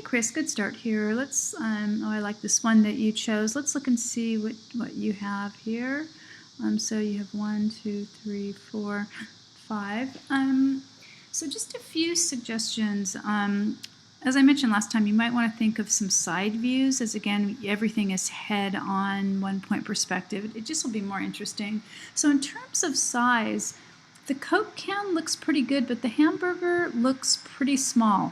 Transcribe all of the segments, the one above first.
Chris, good start here. Let's, oh, I like this one that you chose. Let's look and see what you have here. So you have 1, 2, 3, 4, 5. So just a few suggestions. As I mentioned last time, you might want to think of some side views, as again, everything is head on, one point perspective. It just will be more interesting. So in terms of size, the Coke can looks pretty good, but the hamburger looks pretty small.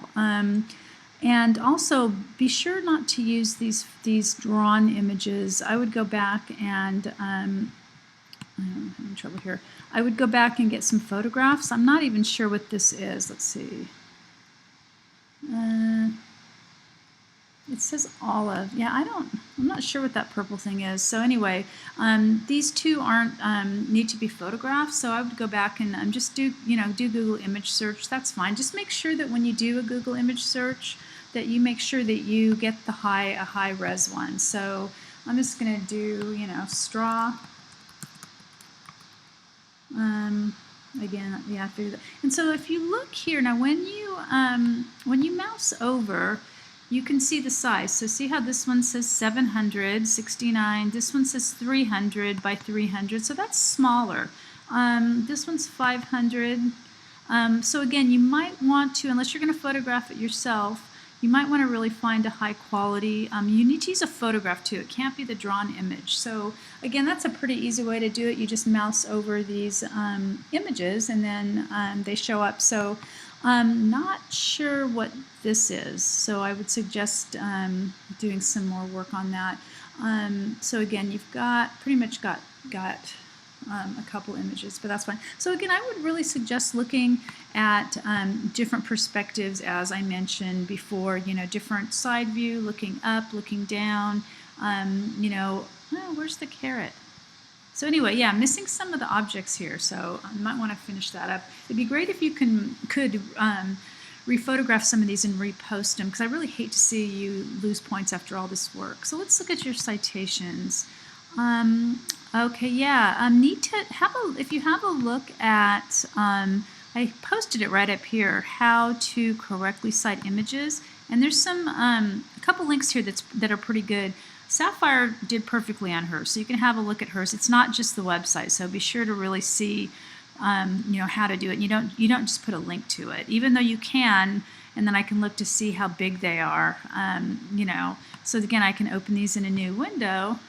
And also, be sure not to use these drawn images. I would go back and I'm having trouble here. I would go back and get some photographs. I'm not even sure what this is. Let's see. It says olive. Yeah, I'm not sure what that purple thing is. So anyway, these two aren't need to be photographed. So I would go back and just do Google image search. That's fine. Just make sure that when you do a Google image search, that you make sure that you get a high res one. So I'm just going to do straw. Again, yeah, and so if you look here now, when you mouse over, you can see the size. So see how this one says 769. This one says 300 by 300. So that's smaller. This one's 500. So again, you might want to, unless you're going to photograph it yourself, you might want to really find a high quality. You need to use a photograph too. It can't be the drawn image. So again, that's a pretty easy way to do it. You just mouse over these images and then they show up. So I'm not sure what this is. So I would suggest doing some more work on that. So again, you've pretty much got a couple images, but that's fine. So again, I would really suggest looking at different perspectives, as I mentioned before, different side view, looking up, looking down, oh, where's the carrot? So anyway, yeah, I'm missing some of the objects here, so I might want to finish that up. It'd be great if you could rephotograph some of these and repost them, because I really hate to see you lose points after all this work. So let's look at your citations. Okay, yeah, need to if you have a look at, I posted it right up here, how to correctly cite images, and there's some a couple links here that are pretty good. Sapphire did perfectly on hers, so you can have a look at hers. It's not just the website, so be sure to really see how to do it. You don't just put a link to it, even though you can, and then I can look to see how big they are. So again, I can open these in a new window.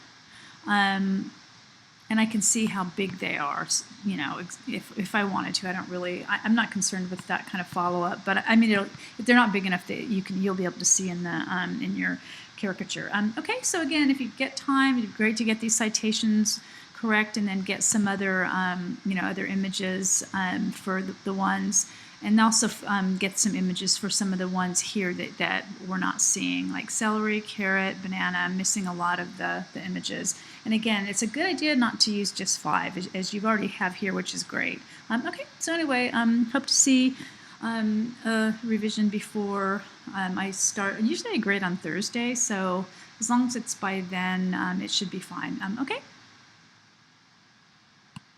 And I can see how big they are, if I wanted to. I'm not concerned with that kind of follow-up, but I mean, if they're not big enough, that you'll be able to see in your caricature. Okay, so again, if you get time, it'd be great to get these citations correct, and then get some other other images for the ones, and also get some images for some of the ones here that we're not seeing, like celery, carrot, banana. I'm missing a lot of the images. And again, it's a good idea not to use just 5, as you already have here, which is great. Okay, so anyway, hope to see a revision before I start. Usually I grade on Thursday, so as long as it's by then, it should be fine. Okay.